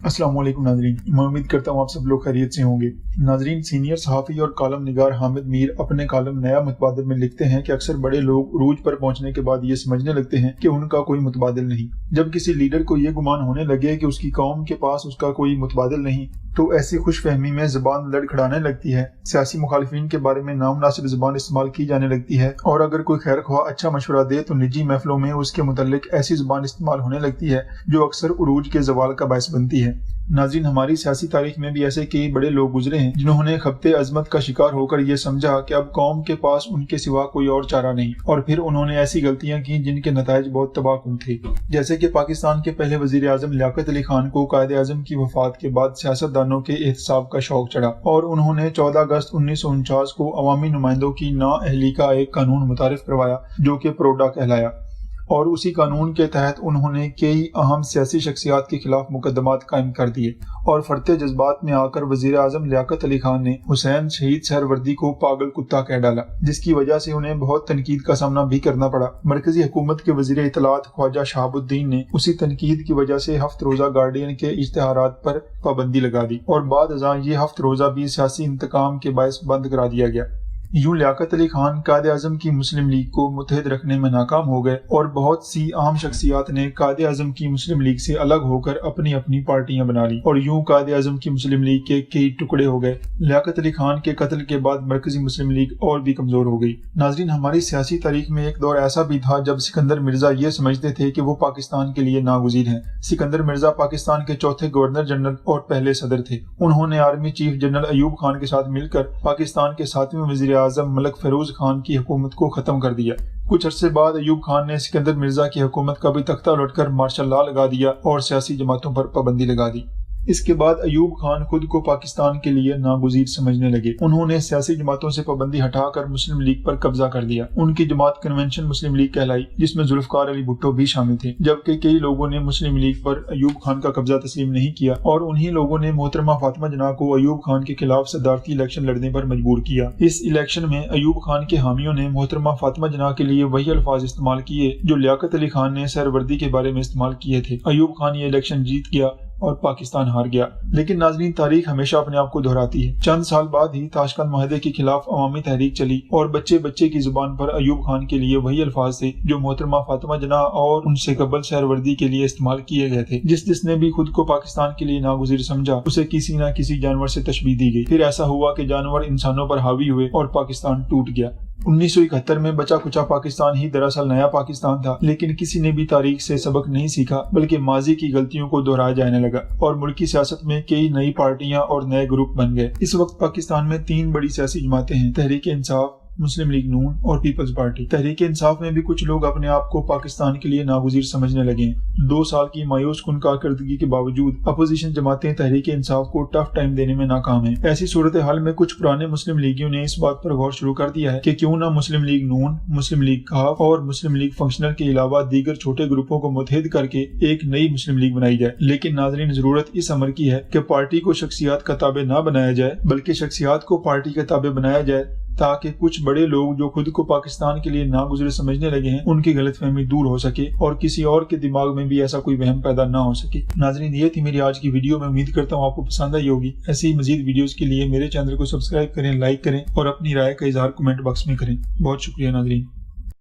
السلام علیکم ناظرین، میں امید کرتا ہوں آپ سب لوگ خیریت سے ہوں گے۔ ناظرین، سینئر صحافی اور کالم نگار حامد میر اپنے کالم نیا متبادل میں لکھتے ہیں کہ اکثر بڑے لوگ عروج پر پہنچنے کے بعد یہ سمجھنے لگتے ہیں کہ ان کا کوئی متبادل نہیں۔ جب کسی لیڈر کو یہ گمان ہونے لگے کہ اس کی قوم کے پاس اس کا کوئی متبادل نہیں تو ایسی خوش فہمی میں زبان لڑکھڑانے لگتی ہے، سیاسی مخالفین کے بارے میں نامناسب زبان استعمال کی جانے لگتی ہے، اور اگر کوئی خیر خواہ اچھا مشورہ دے تو نجی محفلوں میں اس کے متعلق ایسی زبان استعمال ہونے لگتی ہے جو اکثر عروج کے زوال کا باعث بنتی ہے۔ ناظرین، ہماری سیاسی تاریخ میں بھی ایسے کئی بڑے لوگ گزرے ہیں جنہوں نے خبطِ عظمت کا شکار ہو کر یہ سمجھا کہ اب قوم کے پاس ان کے سوا کوئی اور چارہ نہیں، اور پھر انہوں نے ایسی غلطیاں کی جن کے نتائج بہت تباہ کن تھے۔ جیسے کہ پاکستان کے پہلے وزیر اعظم لیاقت علی خان کو قائد اعظم کی وفات کے بعد سیاستدانوں کے احتساب کا شوق چڑھا، اور انہوں نے 14 اگست 1949 کو عوامی نمائندوں کی نااہلی کا ایک قانون متعارف کروایا جو کہ پروڈا کہلایا، اور اسی قانون کے تحت انہوں نے کئی اہم سیاسی شخصیات کے خلاف مقدمات قائم کر دیے، اور فرتے جذبات میں آ کر وزیر اعظم لیاقت علی خان نے حسین شہید سہروردی کو پاگل کتا کہہ ڈالا، جس کی وجہ سے انہیں بہت تنقید کا سامنا بھی کرنا پڑا۔ مرکزی حکومت کے وزیر اطلاعات خواجہ شہاب الدین نے اسی تنقید کی وجہ سے ہفت روزہ گارڈین کے اشتہارات پر پابندی لگا دی، اور بعد ازاں یہ ہفت روزہ بھی سیاسی انتقام کے باعث بند کرا دیا گیا۔ یوں لیاقت علی خان قائد اعظم کی مسلم لیگ کو متحد رکھنے میں ناکام ہو گئے، اور بہت سی اہم شخصیات نے قائد اعظم کی مسلم لیگ سے الگ ہو کر اپنی اپنی پارٹیاں بنا لی، اور یوں قائد اعظم کی مسلم لیگ کے کئی ٹکڑے ہو گئے۔ لیاقت علی خان کے قتل کے بعد مرکزی مسلم لیگ اور بھی کمزور ہو گئی۔ ناظرین، ہماری سیاسی تاریخ میں ایک دور ایسا بھی تھا جب سکندر مرزا یہ سمجھتے تھے کہ وہ پاکستان کے لیے ناگزیر ہیں۔ سکندر مرزا پاکستان کے چوتھے گورنر جنرل اور پہلے صدر تھے۔ انہوں نے army chief general Ayub Khan کے ساتھ مل کر پاکستان کے 7ویں وزیر اعظم ملک فیروز خان کی حکومت کو ختم کر دیا۔ کچھ عرصے بعد ایوب خان نے سکندر مرزا کی حکومت کا بھی تختہ الٹ کر مارشل لا لگا دیا اور سیاسی جماعتوں پر پابندی لگا دی۔ اس کے بعد ایوب خان خود کو پاکستان کے لیے ناگزیر سمجھنے لگے۔ انہوں نے سیاسی جماعتوں سے پابندی ہٹا کر مسلم لیگ پر قبضہ کر دیا۔ ان کی جماعت کنونشن مسلم لیگ کہلائی، جس میں ذوالفقار علی بھٹو بھی شامل تھے، جبکہ کئی لوگوں نے مسلم لیگ پر ایوب خان کا قبضہ تسلیم نہیں کیا، اور انہی لوگوں نے محترمہ فاطمہ جناح کو ایوب خان کے خلاف صدارتی الیکشن لڑنے پر مجبور کیا۔ اس الیکشن میں ایوب خان کے حامیوں نے محترمہ فاطمہ جناح کے لیے وہی الفاظ استعمال کیے جو لیاقت علی خان نے سہروردی کے بارے میں استعمال کیے تھے۔ ایوب خان یہ الیکشن جیت گیا اور پاکستان ہار گیا۔ لیکن ناظرین، تاریخ ہمیشہ اپنے آپ کو دہراتی ہے۔ چند سال بعد ہی تاشقند معاہدے کے خلاف عوامی تحریک چلی، اور بچے بچے کی زبان پر ایوب خان کے لیے وہی الفاظ تھے جو محترمہ فاطمہ جناح اور ان سے قبل سہروردی کے لیے استعمال کیے گئے تھے۔ جس نے بھی خود کو پاکستان کے لیے ناگزیر سمجھا، اسے کسی نہ کسی جانور سے تشبیہ دی گئی۔ پھر ایسا ہوا کہ جانور انسانوں پر حاوی ہوئے اور پاکستان ٹوٹ گیا۔ 1971 میں بچا کچا پاکستان ہی دراصل نیا پاکستان تھا، لیکن کسی نے بھی تاریخ سے سبق نہیں سیکھا، بلکہ ماضی کی غلطیوں کو دہرایا جانے لگا، اور ملکی سیاست میں کئی نئی پارٹیاں اور نئے گروپ بن گئے۔ اس وقت پاکستان میں 3 بڑی سیاسی جماعتیں ہیں: تحریک انصاف، مسلم لیگ نون اور پیپلز پارٹی۔ تحریک انصاف میں بھی کچھ لوگ اپنے آپ کو پاکستان کے لیے ناگزیر سمجھنے لگے ہیں۔ 2 سال کی مایوس کن کارکردگی کے باوجود اپوزیشن جماعتیں تحریک انصاف کو ٹف ٹائم دینے میں ناکام ہیں۔ ایسی صورتحال میں کچھ پرانے مسلم لیگیوں نے اس بات پر غور شروع کر دیا ہے کہ کیوں نہ مسلم لیگ نون، مسلم لیگ کاف اور مسلم لیگ فنکشنل کے علاوہ دیگر چھوٹے گروپوں کو متحد کر کے ایک نئی مسلم لیگ بنائی جائے۔ لیکن ناظرین، ضرورت اس امر کی ہے کہ پارٹی کو شخصیات کا تابع نہ بنایا جائے، بلکہ شخصیات کو پارٹی کا تابع بنایا جائے، تاکہ کچھ بڑے لوگ جو خود کو پاکستان کے لیے ناگزیر سمجھنے لگے ہیں ان کی غلط فہمی دور ہو سکے، اور کسی اور کے دماغ میں بھی ایسا کوئی وہم پیدا نہ ہو سکے۔ ناظرین، یہ تھی میری آج کی ویڈیو۔ میں امید کرتا ہوں آپ کو پسند آئی ہوگی۔ ایسی مزید ویڈیوز کے لیے میرے چینل کو سبسکرائب کریں، لائک کریں، اور اپنی رائے کا اظہار کمنٹ باکس میں کریں۔ بہت شکریہ ناظرین۔